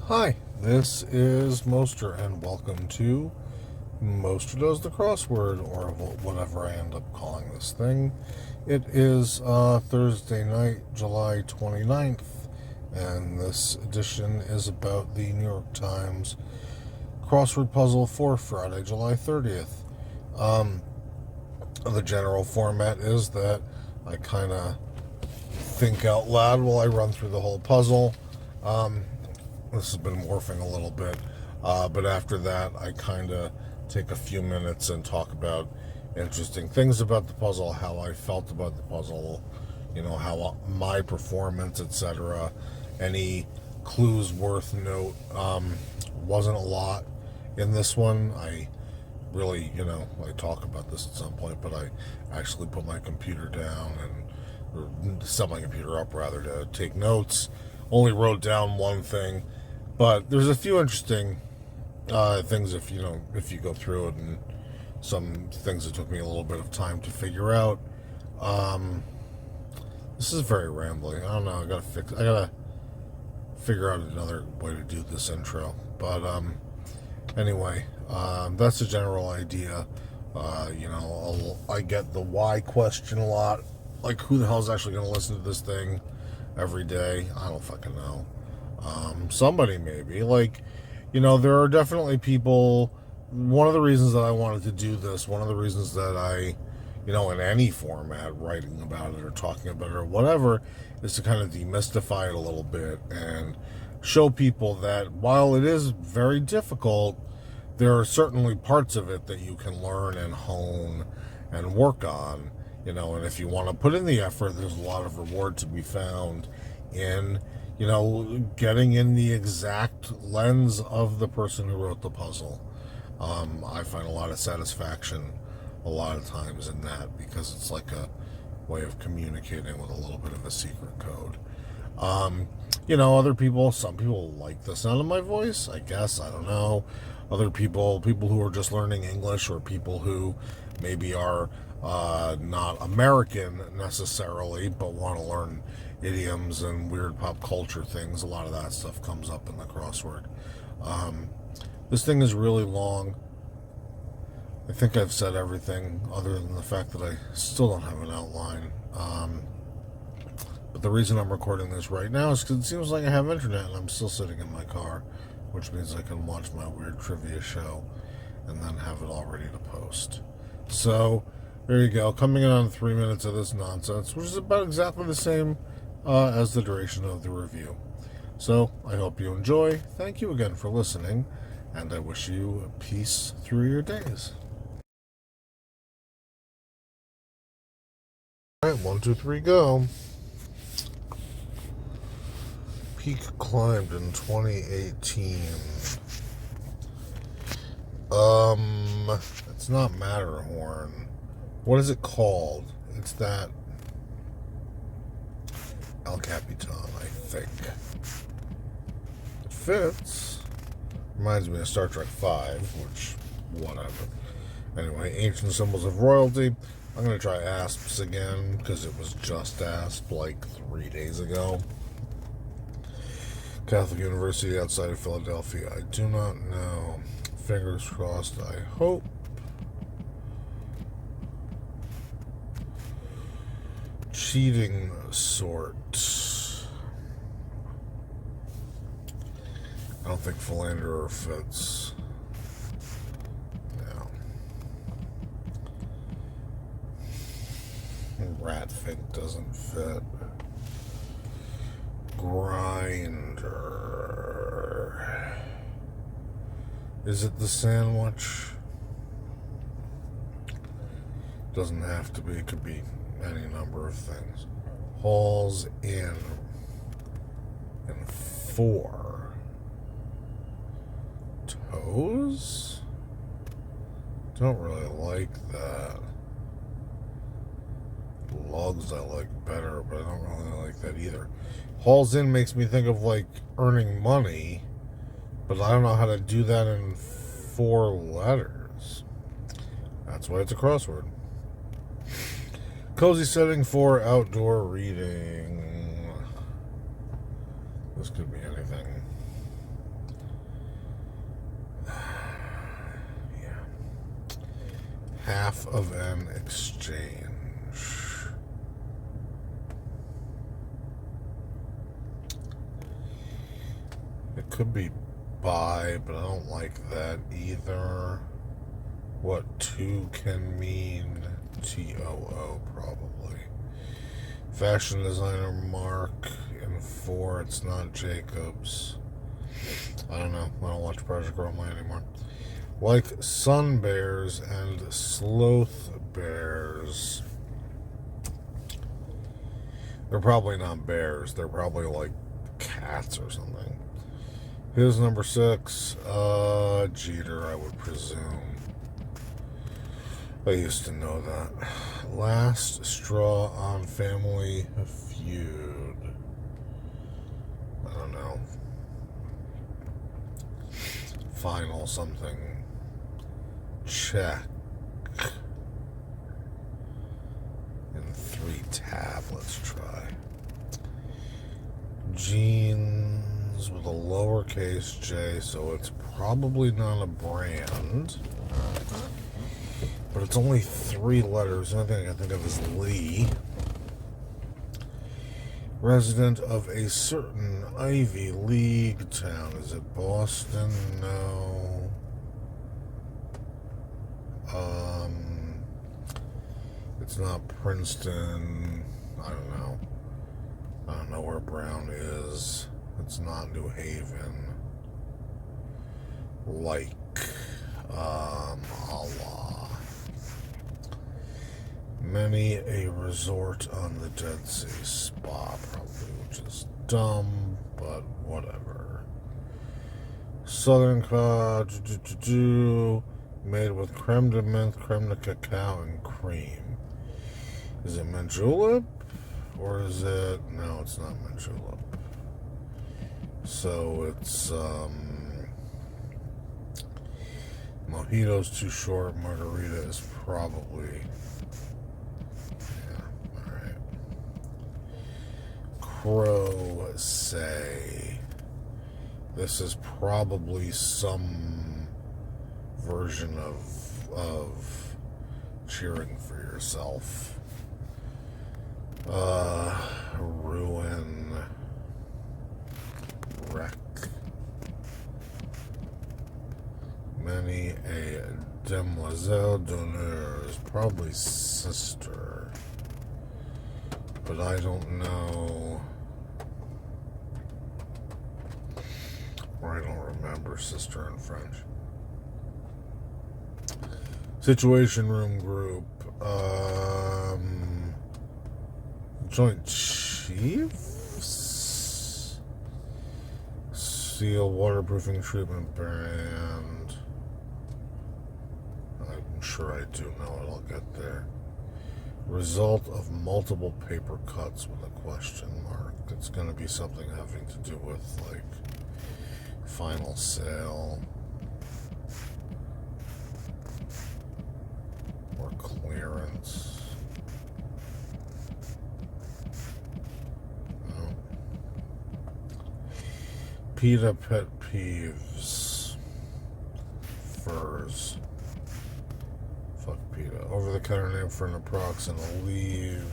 Hi, this is Moster, and welcome to Moster Does the Crossword, or whatever I end up calling this thing. It is Thursday night, July 29th, and this edition is about the New York Times crossword puzzle for Friday, July 30th. The general format is that I kind of think out loud while I run through the whole puzzle. This has been morphing a little bit, but after that, I kind of take a few minutes and talk about interesting things about the puzzle, how I felt about the puzzle, how my performance, etc. Any clues worth note. Wasn't a lot in this one. I really, I talk about this at some point, but I actually put my computer down or set my computer up rather to take notes. Only wrote down one thing. But there's a few interesting things if you go through it, and some things that took me a little bit of time to figure out. This is very rambling. I don't know. I gotta figure out another way to do this intro. But anyway, that's the general idea. I get the why question a lot. Like, who the hell is actually going to listen to this thing every day? I don't fucking know. Somebody maybe. There are definitely people. One of the reasons that I wanted to do this, one of the reasons that I, in any format, writing about it or talking about it or whatever, is to kind of demystify it a little bit and show people that while it is very difficult, there are certainly parts of it that you can learn and hone and work on, and if you want to put in the effort, there's a lot of reward to be found in getting in the exact lens of the person who wrote the puzzle. I find a lot of satisfaction a lot of times in that, because it's like a way of communicating with a little bit of a secret code. Other people, some people like the sound of my voice, I guess, I don't know. Other people who are just learning English, or people who maybe are not American necessarily, but want to learn idioms and weird pop culture things. A lot of that stuff comes up in the crossword. This thing is really long. I think I've said everything other than the fact that I still don't have an outline. But the reason I'm recording this right now is because it seems like I have internet and I'm still sitting in my car, which means I can watch my weird trivia show and then have it all ready to post. So there you go, coming in on 3 minutes of this nonsense, which is about exactly the same as the duration of the review. So I hope you enjoy. Thank you again for listening, and I wish you peace through your days. All right, 1, 2, 3, go. Peak climbed in 2018. It's not Matterhorn. What is it called? It's that El Capitan, I think. It fits. Reminds me of Star Trek V, which, whatever. Anyway, ancient symbols of royalty. I'm going to try asps again, because it was just asp like 3 days ago. Catholic University outside of Philadelphia. I do not know. Fingers crossed, I hope. Cheating sort. I don't think philanderer fits. No. Ratfink doesn't fit. Grinder. Is it the sandwich? Doesn't have to be. It could be any number of things. Hauls in. And 4. Toes? Don't really like that. Logs I like better, but I don't really like that either. Hauls in makes me think of like earning money, but I don't know how to do that in 4 letters. That's why it's a crossword. Cozy setting for outdoor reading. This could be anything. half of an exchange. It could be buy, but I don't like that either. What 2 can mean? TOO, probably. Fashion designer mark. And 4, it's not Jacobs. I don't know. I don't watch Project Runway anymore. Like sun bears and sloth bears. They're probably not bears. They're probably like cats or something. Here's number 6. Jeter, I would presume. I used to know that. Last straw on Family Feud. I don't know. Final something. Check. And 3 tab. Let's try. Jeans with a lowercase j, so it's probably not a brand. But it's only 3 letters. The only thing I can think of is Lee. Resident of a certain Ivy League town. Is it Boston? No. It's not Princeton. I don't know. I don't know where Brown is. It's not New Haven. Like, Allah. Many a resort on the Dead Sea. Spa, probably, which is dumb, but whatever. Southern Cod, made with creme de menthe, creme de cacao, and cream. Is it mint julep? Or is it... No, it's not mint julep. So it's, mojito's too short. Margarita is probably... Yeah, alright. Crow say. This is probably some version of cheering for yourself. Ruin. Wreck. Many a demoiselle d'honneur is probably sister. But I don't know. Or I don't remember sister in French. Situation room group. Joint Chiefs? Seal waterproofing treatment brand. I'm sure I do know it. I'll get there. Result of multiple paper cuts with a question mark. It's going to be something having to do with, like, final sale. Or clearance. PETA pet peeves. Furs. Fuck PETA. Over the counter name for naproxen. Leave.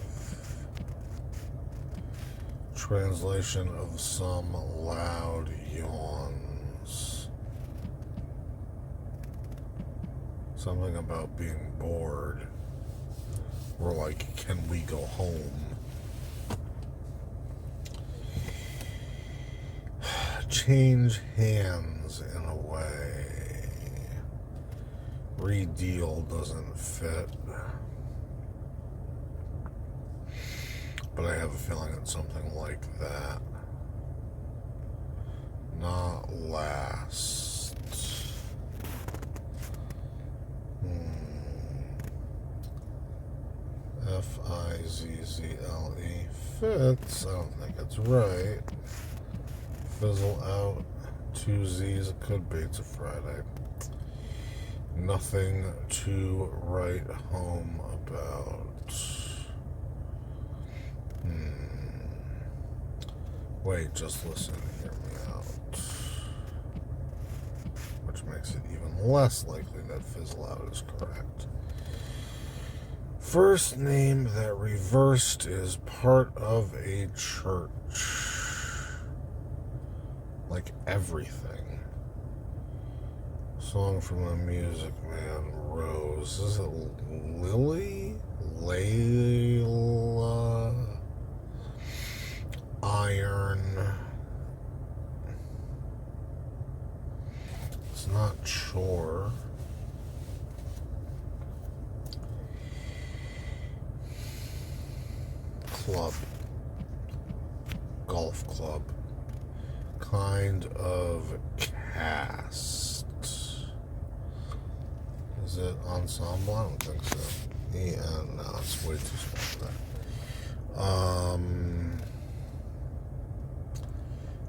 Translation of some loud yawns. Something about being bored. Or like, can we go home? Change hands in a way. Redeal doesn't fit. But I have a feeling it's something like that. Not last. F-I-Z-Z-L-E. Fits. I don't think it's right. Fizzle out. 2 Z's. It could be. It's a Friday. Nothing to write home about. Wait, just listen. Hear me out. Which makes it even less likely that fizzle out is correct. first name that reversed is part of a church. Like everything. Song from a Music Man, Rose. Is it Lily? Layla? Iron? It's not Chore. Club. Golf club. Kind of cast. Is it ensemble? I don't think so. Yeah, no, it's way too small for that.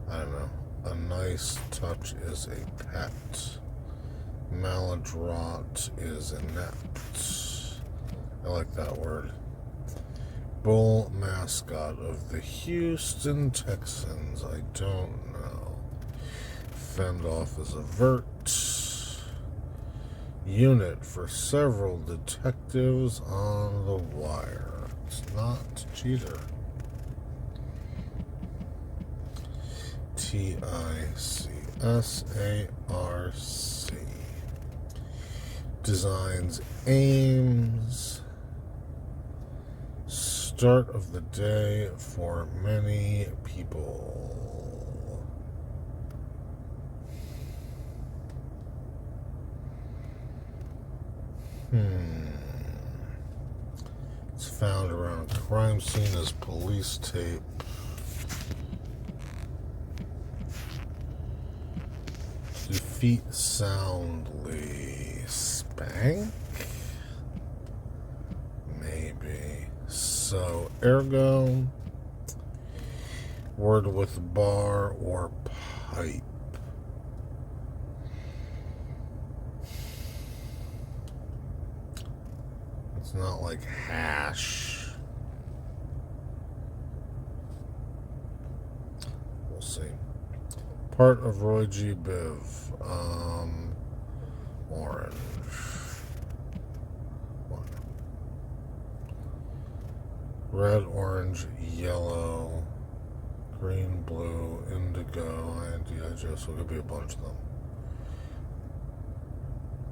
I don't know. A nice touch is a pet. Maladroit is inept. I like that word. Bull mascot of the Houston Texans. I don't know. Fend off is avert. Unit for several detectives on the wire. It's not cheater. TICSARC. Designs aims. Start of the day for many people. It's found around a crime scene as police tape. Defeat soundly. Spank? Maybe. So, ergo, word with bar or pipe. It's not like hash. We'll see. Part of Roy G. Biv. Orange. Red, orange, yellow, green, blue, indigo, and so it could be a bunch of them.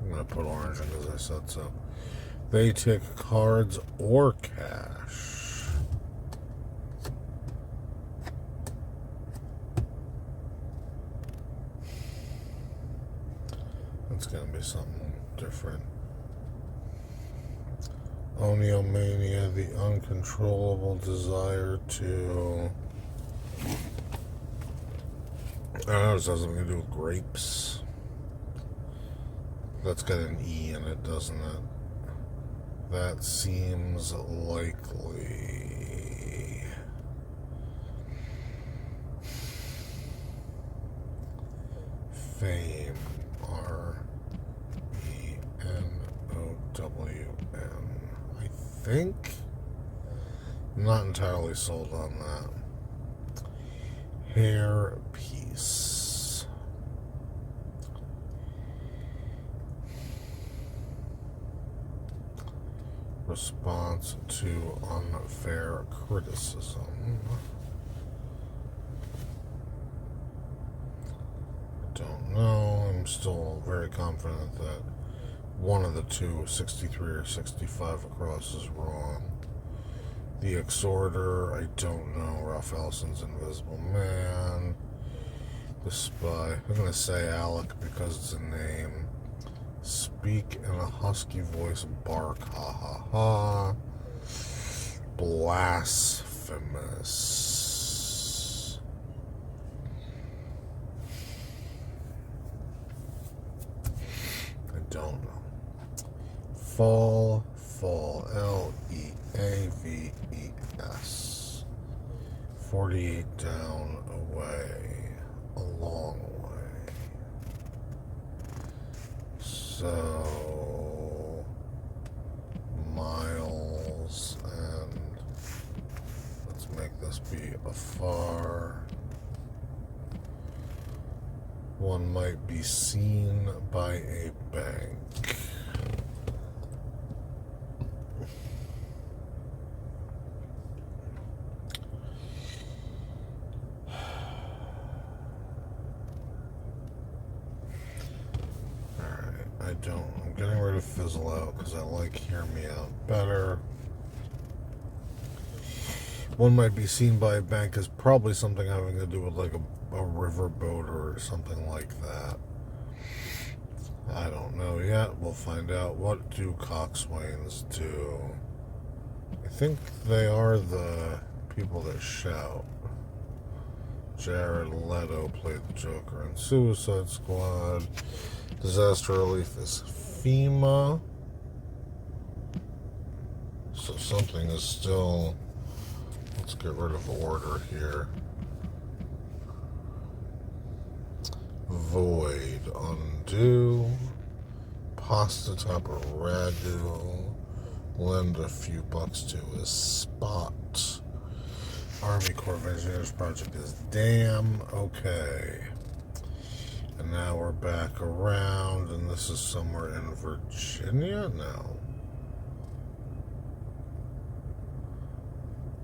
I'm going to put orange in because I said so. They take cards or cash. It's going to be something different. Oniomania, the uncontrollable desire to... I don't know, it has something to do with grapes. That's got an E in it, doesn't it? That seems likely. Fame. R-E-N-O-W-N. I think. I'm not entirely sold on that. Hair piece. Response to unfair criticism. I don't know. I'm still very confident that one of the two, 63 or 65 across, is wrong. The Exhorter, I don't know. Ralph Ellison's Invisible Man. The Spy. I'm going to say Alec because it's a name. Speak in a husky voice, bark, ha ha ha. Blasphemous. I don't know. Fall, L-E-A-V-E-S. 48 down, away, a long way. So, miles, and let's make this be afar. One might be seen by a bank. I'm getting rid of fizzle out because I like hear me out better. One might be seen by a bank as probably something having to do with like a riverboat or something like that. I don't know yet. We'll find out. What do coxswains do? I think they are the people that shout. Jared Leto played the Joker in Suicide Squad. Disaster relief is FEMA. So something is still... Let's get rid of order here. Void, undo, pasta topper, ragu, lend a few bucks to his spot. Army Corps of Engineers project is damn okay. And now we're back around, and this is somewhere in Virginia now.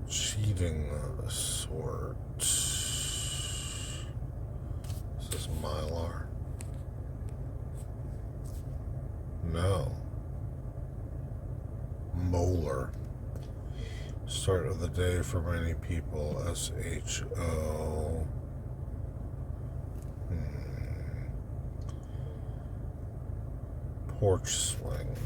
Cheating sort. Is this Mylar? No. Molar. Start of the day for many people. SHO. Porch swing.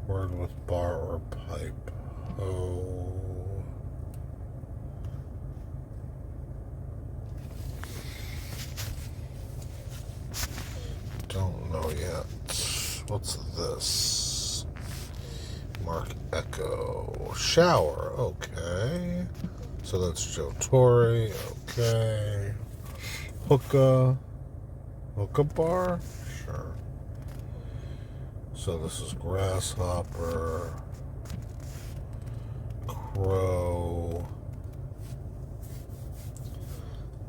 Word with bar or pipe. Oh. Don't know yet. What's this? Mark Echo. Shower. Okay. So that's Joe Torre. Okay. Hookah. Hookah bar? Sure. So this is Grasshopper. Crow.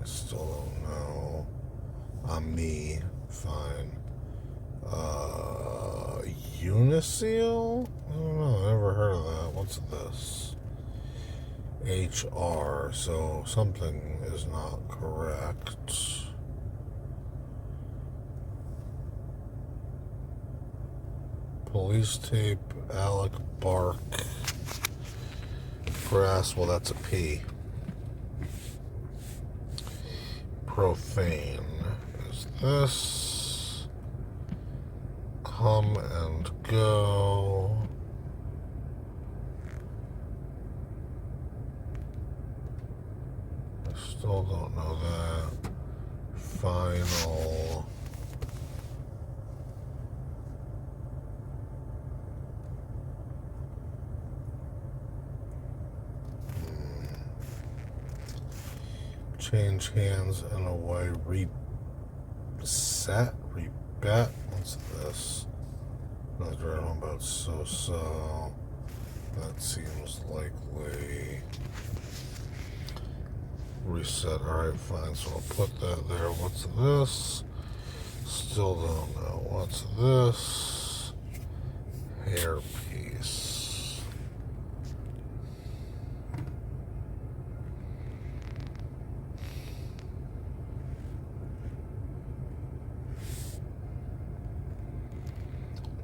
I still don't know. Me. Fine. Uniseal? I don't know. I never heard of that. What's this? HR. So something is not correct. Police tape. Alec Bark. Grass. Well, that's a P. Profane. Is this? Come and go. I still don't know that. Final. Change hands in a way. Reset? Rebet? What's this? Another one about so-so. That seems likely. Reset. Alright, fine. So I'll put that there. What's this? Still don't know. What's this? Hairpiece.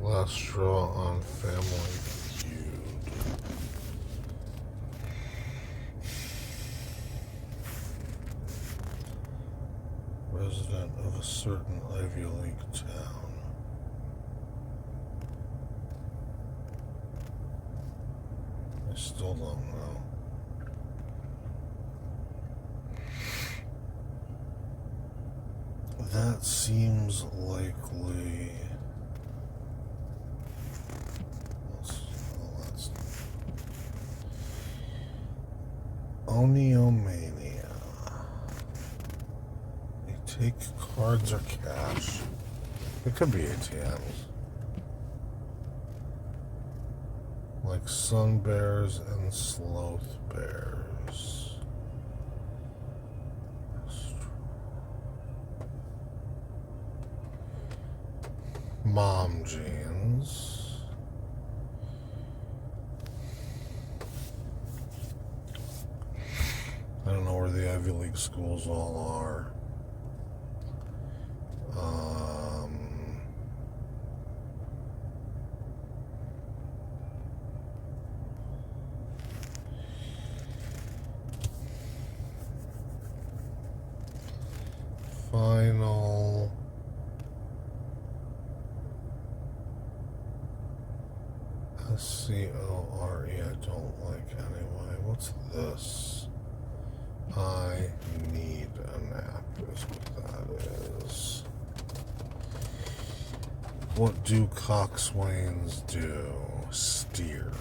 Last straw on Family Feud. Resident of a certain Ivy League town. I still don't know. That seems likely. Oneomania. They take cards or cash. It could be ATMs. Like sun bears and sloth bears. Mom jeans. I don't know where the Ivy League schools all are. Um, final. SCORE I don't like anyway. What's this? I need a nap is what that is. What do coxswains do? Steer.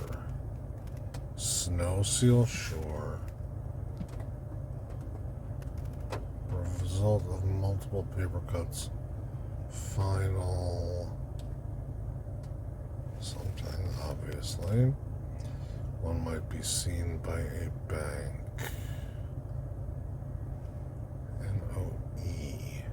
Snow seal shore. Result of multiple paper cuts. Final. Something, obviously. One might be seen by a bank. NOECH.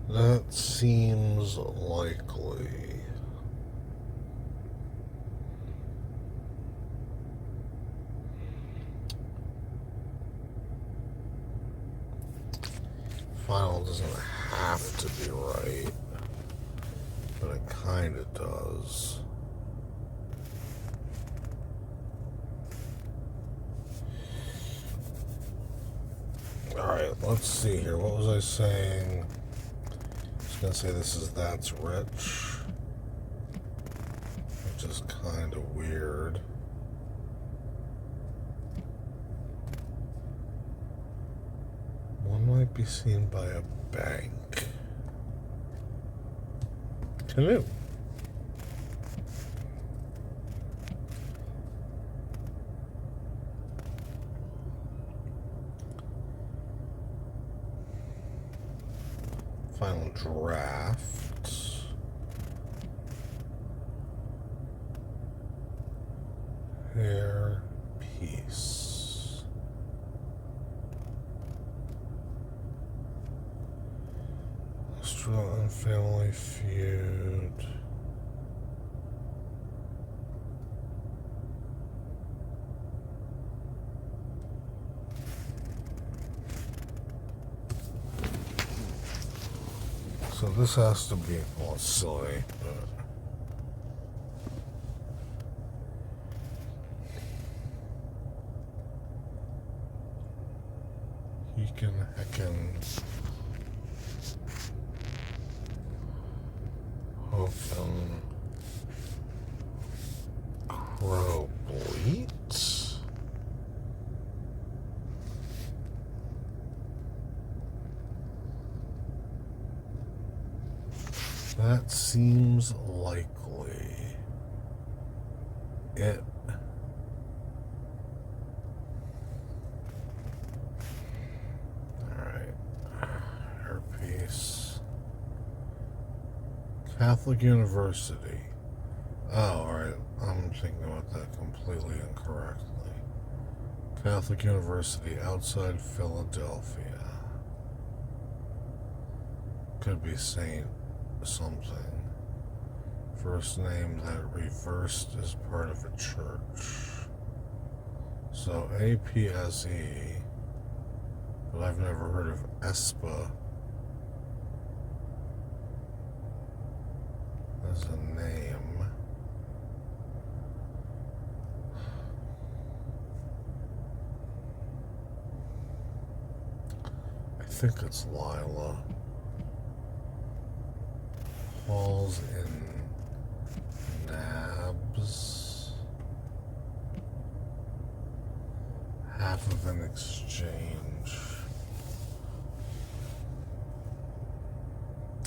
That seems likely. Final doesn't have to be right, but it kind of does. Alright, let's see here. What was I saying? I was going to say this is That's Rich, which is kind of weird. One might be seen by a bank. Canoe. Final draft. Hair piece. Australian Family Feud. So this has to be, well, it's silly, but heckin' hokin' crow bleats. That seems likely. It. Alright. Hairpiece. Catholic University. Oh, alright. I'm thinking about that completely incorrectly. Catholic University outside Philadelphia. Could be Saint something. First name that reversed is part of a church. So APSE, but I've never heard of ESPA as a name. I think it's Lila. Halls in Nabs. Half of an exchange.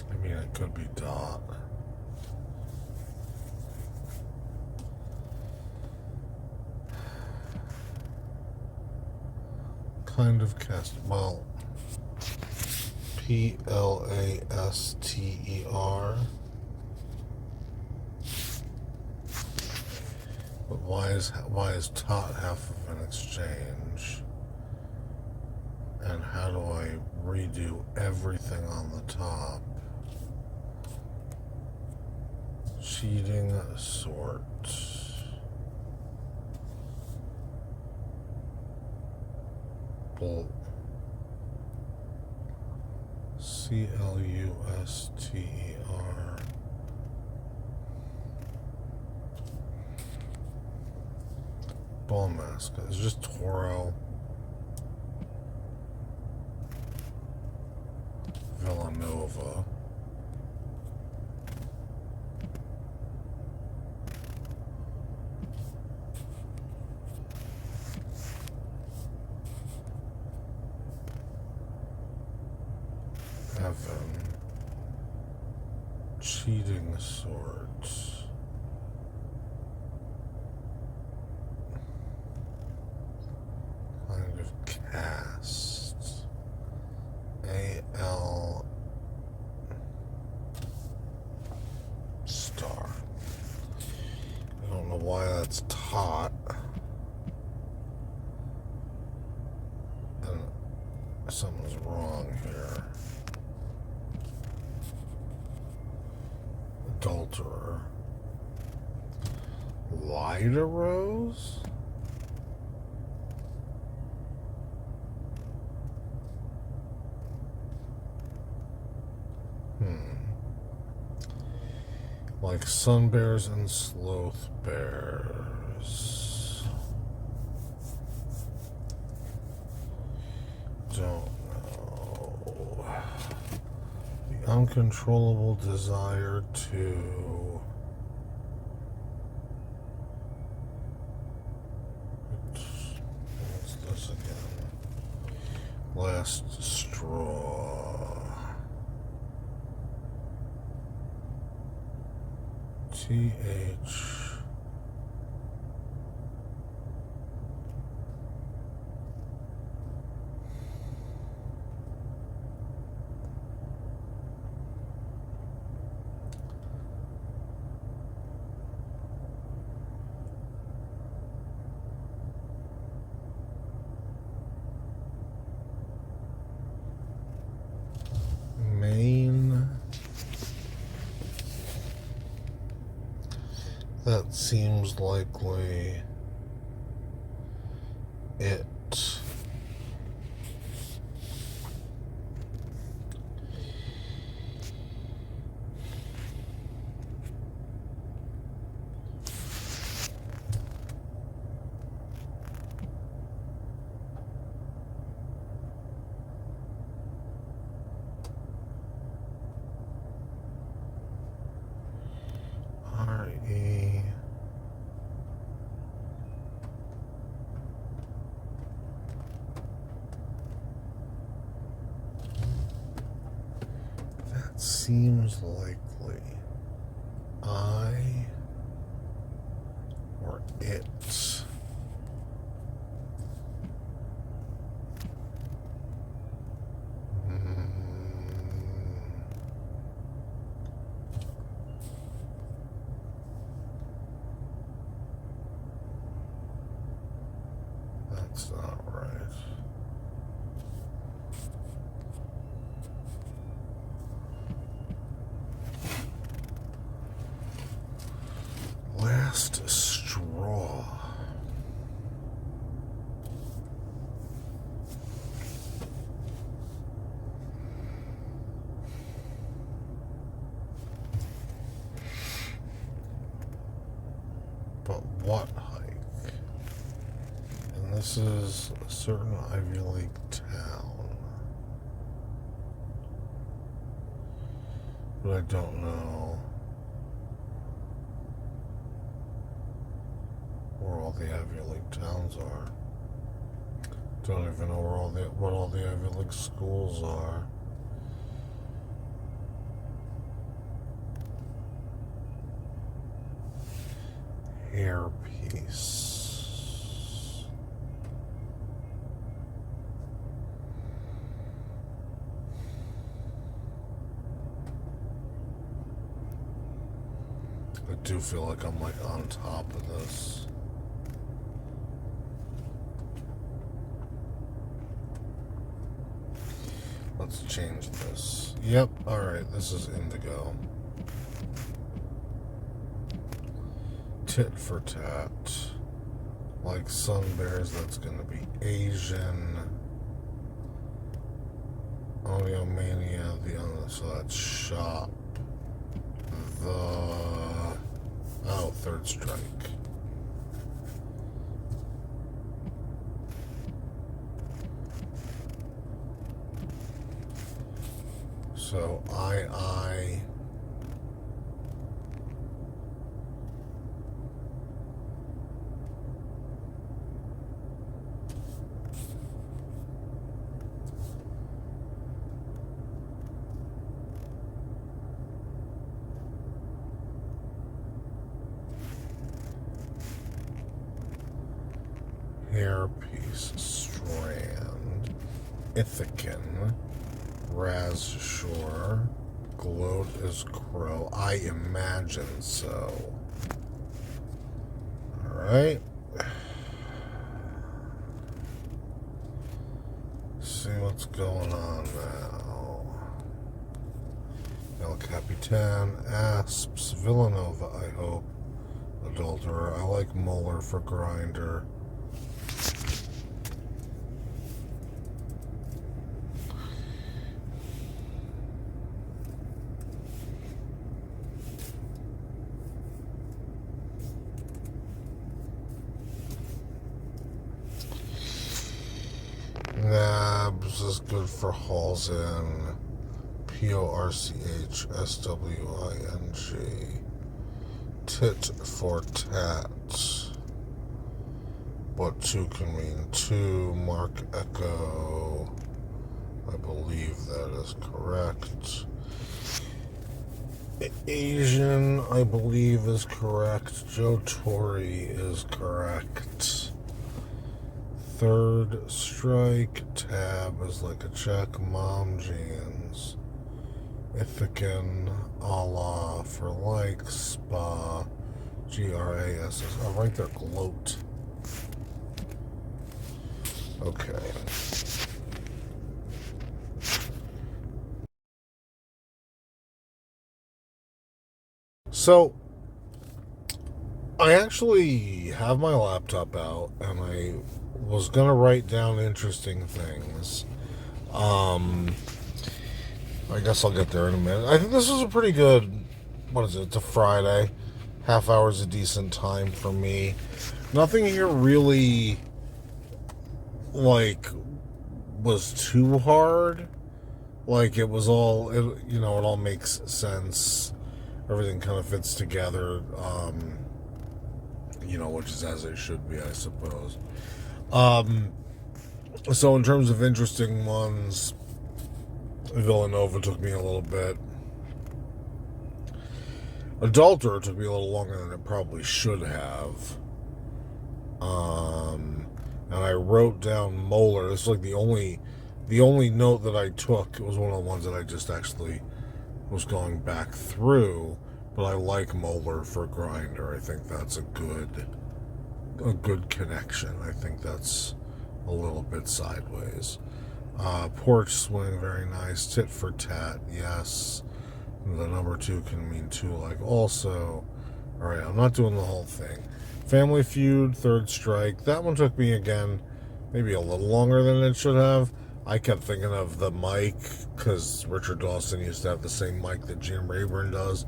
I mean, it could be Dot. Kind of cast. Well, PLASTER. But why is Tot half of an exchange? And how do I redo everything on the top? Cheating sort. Cluster. Ball mask. It's just Toro. Villanova. Evan. Cheating swords. Kind of cast. A.L. Star. I don't know why that's taught. And something's wrong here. Adulterer. Lighter Rose? Like sun bears and sloth bears. Don't know. The uncontrollable desire to... What's this again? Last straw. TH. Main. That seems likely it. R.E. That seems likely. I or it. That's not right. Last straw. But what hike? And this is a certain Ivy League town. But I don't know where all the Ivy League towns are. Don't even know what all the Ivy League schools are. Hairpiece. I do feel like I'm like on top of this. let's change this. Yep, alright, this is indigo. Tit for tat. Like sun bears, that's gonna be Asian. Audio mania, the other, so that's shop. Third strike. So I hairpiece, strand, Ithacan, Raz Shore, gloat is crow. I imagine so. Alright. See what's going on now. El Capitan, Asps, Villanova, I hope. Adulterer. I like Molar for grinder. Nabs is good for hauls in. Porchswing. Tit for tat. What two can mean two? Mark Echo. I believe that is correct. Asian, I believe, is correct. Joe Torre is correct. Third strike. Tab is like a check. Mom jeans. Ithacan, Allah for like. Spa. GRASS. Oh, right there. Gloat. Okay. So, I actually have my laptop out, and I was going to write down interesting things. I guess I'll get there in a minute. I think this was a pretty good, what is it, it's a Friday. Half hour's a decent time for me. Nothing here really, like, was too hard. Like, it was all, it all makes sense. Everything kind of fits together, which is as it should be, I suppose. So in terms of interesting ones, Villanova took me a little bit. Adulterer took me a little longer than it probably should have. And I wrote down Molar. This is like the only note that I took. It was one of the ones that I just actually was going back through. But I like Molar for grinder. I think that's a good connection. I think that's a little bit sideways. Porch swing, very nice. Tit for tat, yes. The number two can mean two like also. Alright, I'm not doing the whole thing. Family Feud, third strike. That one took me, again, maybe a little longer than it should have. I kept thinking of the mic, because Richard Dawson used to have the same mic that Jim Rayburn does,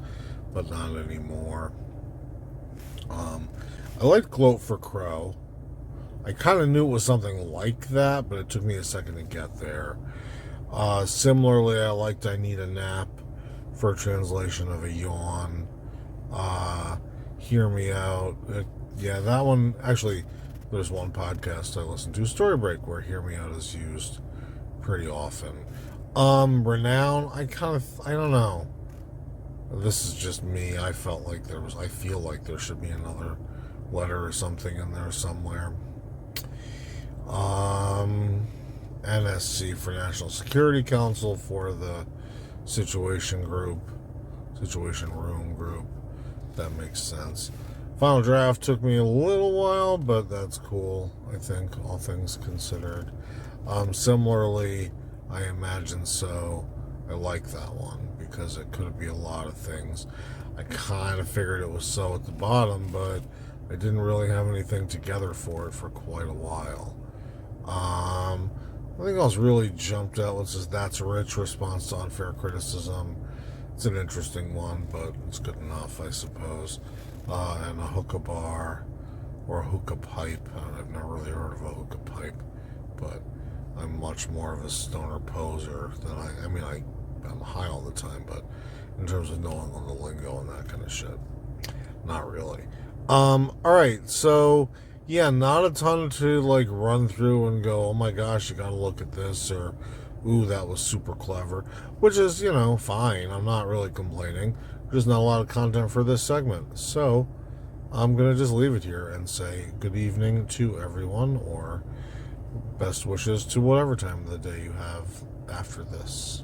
but not anymore. I liked Gloat for Crow. I kind of knew it was something like that, but it took me a second to get there. Similarly, I liked I Need a Nap for a translation of a yawn. Hear Me Out. Yeah, that one, actually, there's one podcast I listen to, Story Break, where Hear Me Out is used pretty often. Renown, I don't know. This is just me. I feel like there should be another letter or something in there somewhere. NSC for National Security Council for the Situation Room Group. That makes sense. Final draft took me a little while, but that's cool, I think, all things considered. Similarly, I imagine so. I like that one because it could be a lot of things. I kind of figured it was so at the bottom, but I didn't really have anything together for it for quite a while. I think I was really jumped out. What's this? That's Rich response to unfair criticism. It's an interesting one, but it's good enough, I suppose. And a hookah bar or a hookah pipe. I've never really heard of a hookah pipe, but I'm much more of a stoner poser than I'm high all the time, but in terms of knowing on the lingo and that kind of shit, not really. All right, so yeah, not a ton to like run through and go, oh my gosh, you gotta look at this, or ooh, that was super clever, which is, fine. I'm not really complaining. There's not a lot of content for this segment, so I'm gonna just leave it here and say good evening to everyone, or best wishes to whatever time of the day you have after this.